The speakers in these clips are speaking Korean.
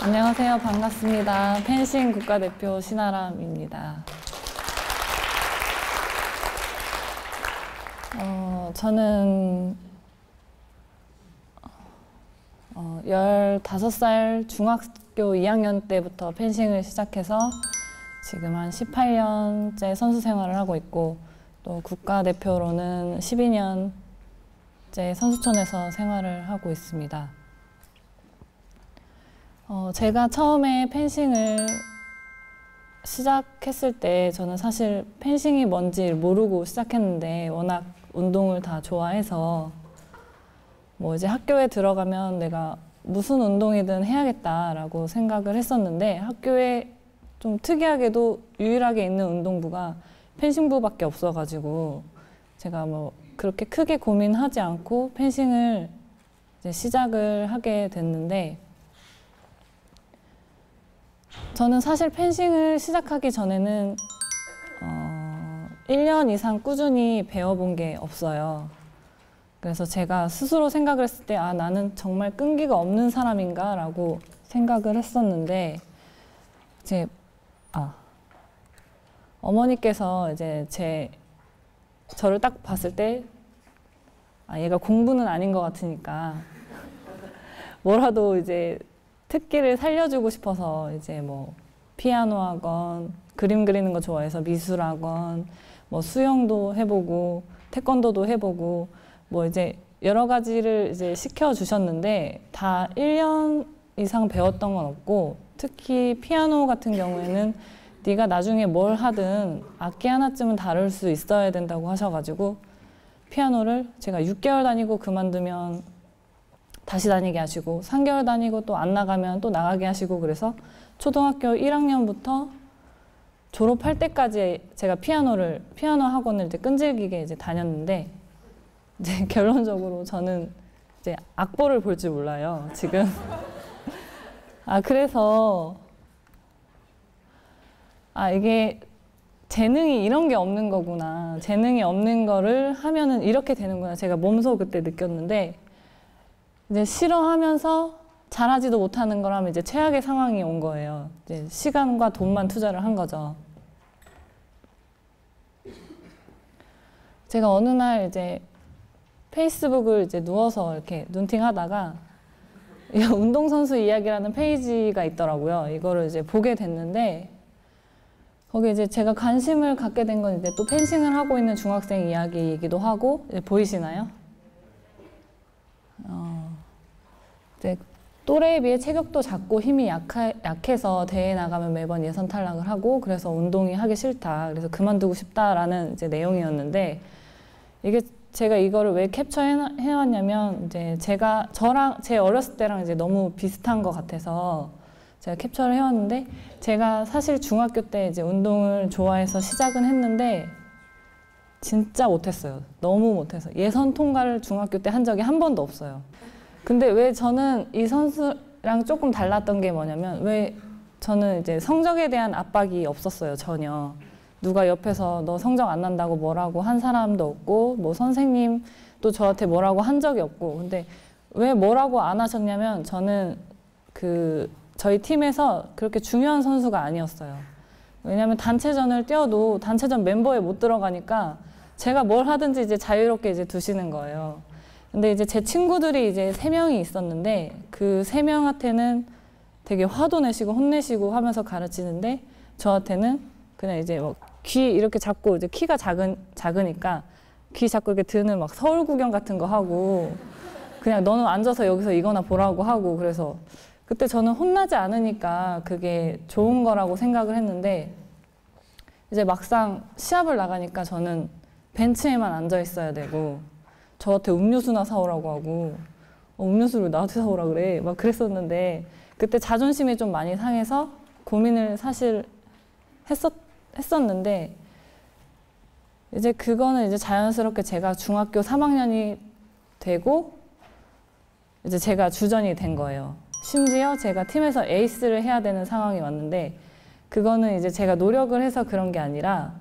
안녕하세요. 반갑습니다. 펜싱 국가대표 신아람입니다. 저는 15살 중학교 2학년 때부터 펜싱을 시작해서 지금 한 18년째 선수 생활을 하고 있고, 또 국가대표로는 12년째 선수촌에서 생활을 하고 있습니다. 제가 처음에 펜싱을 시작했을 때 저는 사실 펜싱이 뭔지 모르고 시작했는데, 워낙 운동을 다 좋아해서 뭐 이제 학교에 들어가면 내가 무슨 운동이든 해야겠다라고 생각을 했었는데, 학교에 좀 특이하게도 유일하게 있는 운동부가 펜싱부밖에 없어가지고 제가 뭐 그렇게 크게 고민하지 않고 펜싱을 이제 시작을 하게 됐는데, 저는 사실 펜싱을 시작하기 전에는 1년 이상 꾸준히 배워본 게 없어요. 그래서 제가 스스로 생각을 했을 때, 나는 정말 끈기가 없는 사람인가 라고 생각을 했었는데, 어머니께서 이제 저를 딱 봤을 때, 얘가 공부는 아닌 것 같으니까 뭐라도 이제 특기를 살려주고 싶어서 이제 뭐 피아노 학원, 그림 그리는 거 좋아해서 미술 학원, 뭐 수영도 해보고 태권도도 해보고 뭐 이제 여러 가지를 이제 시켜주셨는데, 다 1년 이상 배웠던 건 없고, 특히 피아노 같은 경우에는 네가 나중에 뭘 하든 악기 하나쯤은 다룰 수 있어야 된다고 하셔가지고, 피아노를 제가 6개월 다니고 그만두면 다시 다니게 하시고, 3개월 다니고 또 안 나가면 또 나가게 하시고, 그래서 초등학교 1학년부터 졸업할 때까지 제가 피아노 학원을 이제 끈질기게 이제 다녔는데, 이제 결론적으로 저는 이제 악보를 볼 줄 몰라요, 지금. 그래서 이게 재능이 이런 게 없는 거구나, 재능이 없는 거를 하면은 이렇게 되는구나, 제가 몸소 그때 느꼈는데, 이제 싫어하면서 잘하지도 못하는 거라면 이제 최악의 상황이 온 거예요. 이제 시간과 돈만 투자를 한 거죠. 제가 어느 날 이제 페이스북을 이제 누워서 이렇게 눈팅하다가 운동선수 이야기라는 페이지가 있더라고요. 이거를 이제 보게 됐는데, 거기 이제 제가 관심을 갖게 된 건 이제 또 펜싱을 하고 있는 중학생 이야기이기도 하고, 보이시나요? 이제 또래에 비해 체격도 작고 힘이 약해서 대회 나가면 매번 예선 탈락을 하고, 그래서 운동이 하기 싫다, 그래서 그만두고 싶다라는 이제 내용이었는데, 이게 제가 이거를 왜 캡처해왔냐면, 이제 제 어렸을 때랑 이제 너무 비슷한 것 같아서 제가 캡처를 해왔는데, 제가 사실 중학교 때 이제 운동을 좋아해서 시작은 했는데 진짜 못했어요. 너무 못해서 예선 통과를 중학교 때 한 적이 한 번도 없어요. 근데 왜 저는 이 선수랑 조금 달랐던 게 뭐냐면, 왜 저는 이제 성적에 대한 압박이 없었어요, 전혀. 누가 옆에서 너 성적 안 난다고 뭐라고 한 사람도 없고, 뭐 선생님도 저한테 뭐라고 한 적이 없고. 근데 왜 뭐라고 안 하셨냐면, 저는 저희 팀에서 그렇게 중요한 선수가 아니었어요. 왜냐면 단체전을 뛰어도 단체전 멤버에 못 들어가니까 제가 뭘 하든지 이제 자유롭게 이제 두시는 거예요. 근데 이제 제 친구들이 이제 3명이 있었는데, 그 3명한테는 되게 화도 내시고 혼내시고 하면서 가르치는데, 저한테는 그냥 이제 막 귀 이렇게 잡고, 이제 키가 작으니까 귀 잡고 이렇게 드는 막 서울 구경 같은 거 하고, 그냥 너는 앉아서 여기서 이거나 보라고 하고. 그래서 그때 저는 혼나지 않으니까 그게 좋은 거라고 생각을 했는데, 이제 막상 시합을 나가니까 저는 벤치에만 앉아 있어야 되고, 저한테 음료수나 사오라고 하고, 음료수를 나한테 사오라 그래, 막 그랬었는데, 그때 자존심이 좀 많이 상해서 고민을 사실 했었는데, 이제 그거는 이제 자연스럽게 제가 중학교 3학년이 되고 이제 제가 주전이 된 거예요. 심지어 제가 팀에서 에이스를 해야 되는 상황이 왔는데, 그거는 이제 제가 노력을 해서 그런 게 아니라,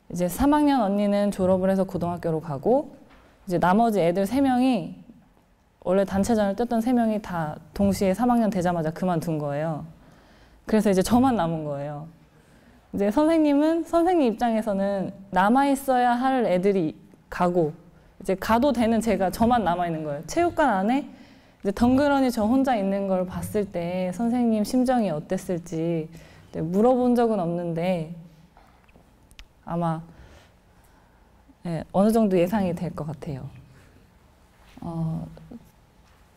이제 3학년 언니는 졸업을 해서 고등학교로 가고, 이제 나머지 애들 3명이 원래 단체전을 뛰었던 3명이 다 동시에 3학년 되자마자 그만둔 거예요. 그래서 이제 저만 남은 거예요. 이제 선생님은 선생님 입장에서는 남아있어야 할 애들이 가고 이제 가도 되는 저만 남아있는 거예요. 체육관 안에 이제 덩그러니 저 혼자 있는 걸 봤을 때 선생님 심정이 어땠을지 물어본 적은 없는데 아마 어느 정도 예상이 될 것 같아요.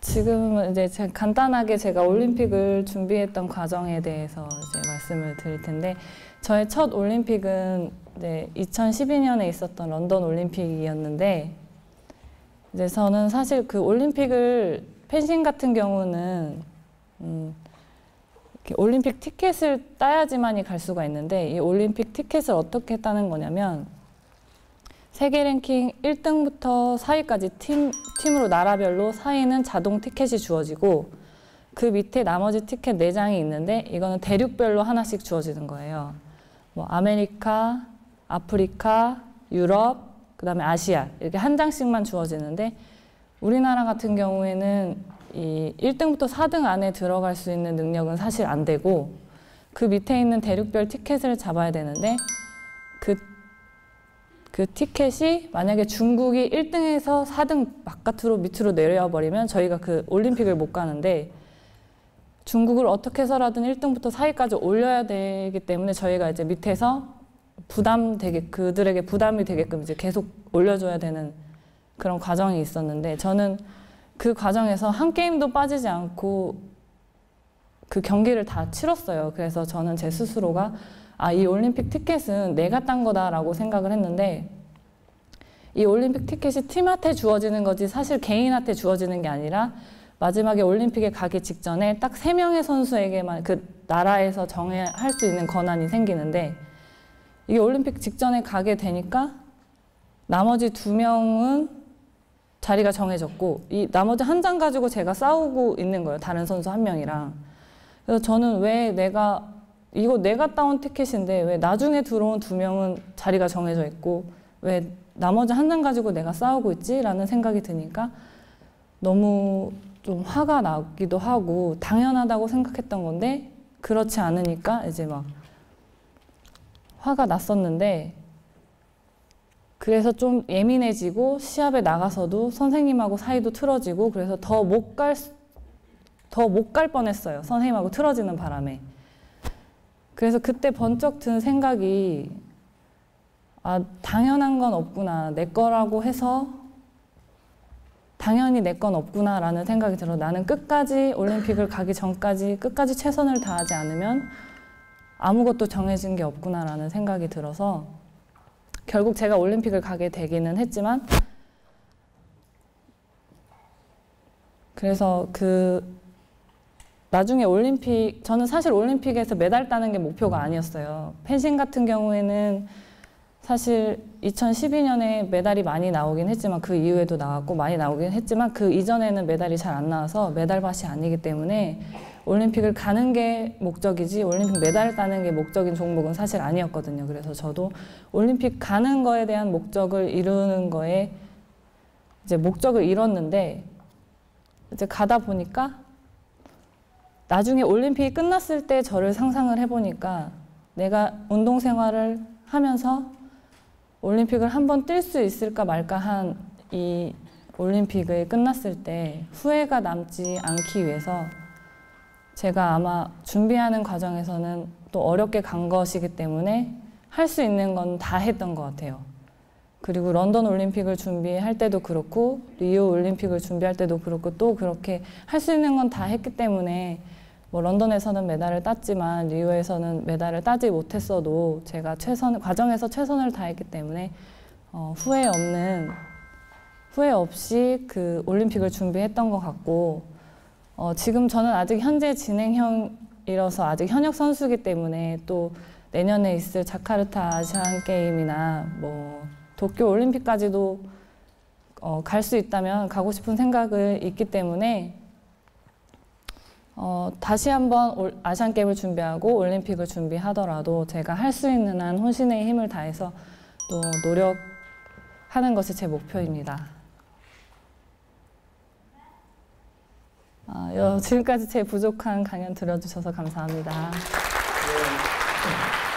지금은 이제 간단하게 제가 올림픽을 준비했던 과정에 대해서 이제 말씀을 드릴 텐데 저의 첫 올림픽은 이제 2012년에 있었던 런던 올림픽이었는데 이제 저는 사실 그 올림픽을 펜싱 같은 경우는 이렇게 올림픽 티켓을 따야지만이 갈 수가 있는데 이 올림픽 티켓을 어떻게 따는 거냐면 세계 랭킹 1등부터 4위까지 팀으로 나라별로 4위는 자동 티켓이 주어지고 그 밑에 나머지 티켓 4장이 있는데 이거는 대륙별로 하나씩 주어지는 거예요. 뭐 아메리카, 아프리카, 유럽, 그 다음에 아시아 이렇게 한 장씩만 주어지는데 우리나라 같은 경우에는 이 1등부터 4등 안에 들어갈 수 있는 능력은 사실 안 되고 그 밑에 있는 대륙별 티켓을 잡아야 되는데 그 티켓이 만약에 중국이 1등에서 4등 바깥으로 밑으로 내려와 버리면 저희가 그 올림픽을 못 가는데 중국을 어떻게 해서라든 1등부터 4위까지 올려야 되기 때문에 저희가 이제 밑에서 그들에게 부담이 되게끔 이제 계속 올려줘야 되는 그런 과정이 있었는데 저는 그 과정에서 한 게임도 빠지지 않고 그 경기를 다 치렀어요. 그래서 저는 제 스스로가 이 올림픽 티켓은 내가 딴 거다라고 생각을 했는데 이 올림픽 티켓이 팀한테 주어지는 거지 사실 개인한테 주어지는 게 아니라 마지막에 올림픽에 가기 직전에 딱 3명의 선수에게만 그 나라에서 할 수 있는 권한이 생기는데 이게 올림픽 직전에 가게 되니까 나머지 2명은 자리가 정해졌고 이 나머지 한 장 가지고 제가 싸우고 있는 거예요. 다른 선수 1명이랑. 그래서 저는 왜 이거 내가 따온 티켓인데 왜 나중에 들어온 2명은 자리가 정해져 있고 왜 나머지 한 장 가지고 내가 싸우고 있지? 라는 생각이 드니까 너무 좀 화가 나기도 하고 당연하다고 생각했던 건데 그렇지 않으니까 이제 막 화가 났었는데 그래서 좀 예민해지고 시합에 나가서도 선생님하고 사이도 틀어지고 그래서 더 못 갈 뻔했어요. 선생님하고 틀어지는 바람에. 그래서 그때 번쩍 든 생각이 당연한 건 없구나. 내 거라고 해서 당연히 내 건 없구나 라는 생각이 들어 나는 끝까지 올림픽을 가기 전까지 끝까지 최선을 다하지 않으면 아무것도 정해진 게 없구나 라는 생각이 들어서 결국 제가 올림픽을 가게 되기는 했지만 그래서 나중에 저는 사실 올림픽에서 메달 따는 게 목표가 아니었어요. 펜싱 같은 경우에는 사실 2012년에 메달이 많이 나오긴 했지만 그 이후에도 나왔고 많이 나오긴 했지만 그 이전에는 메달이 잘 안 나와서 메달밭이 아니기 때문에 올림픽을 가는 게 목적이지 올림픽 메달을 따는 게 목적인 종목은 사실 아니었거든요. 그래서 저도 올림픽 가는 거에 대한 목적을 이루는 거에 이제 목적을 이뤘는데 이제 가다 보니까 나중에 올림픽이 끝났을 때 저를 상상을 해보니까 내가 운동 생활을 하면서 올림픽을 한번 뛸 수 있을까 말까 한 이 올림픽이 끝났을 때 후회가 남지 않기 위해서 제가 아마 준비하는 과정에서는 또 어렵게 간 것이기 때문에 할 수 있는 건 다 했던 것 같아요. 그리고 런던 올림픽을 준비할 때도 그렇고 리오 올림픽을 준비할 때도 그렇고 또 그렇게 할 수 있는 건 다 했기 때문에 뭐 런던에서는 메달을 땄지만 리오에서는 메달을 따지 못했어도 제가 과정에서 최선을 다했기 때문에 후회 없이 그 올림픽을 준비했던 것 같고 지금 저는 아직 현재 진행형이라서 아직 현역 선수이기 때문에 또 내년에 있을 자카르타 아시안 게임이나 뭐 도쿄 올림픽까지도 갈 수 있다면 가고 싶은 생각을 있기 때문에 다시 한번 아시안 게임을 준비하고 올림픽을 준비하더라도 제가 할 수 있는 한 혼신의 힘을 다해서 또 노력하는 것이 제 목표입니다. 지금까지 제 부족한 강연 들어주셔서 감사합니다. 네.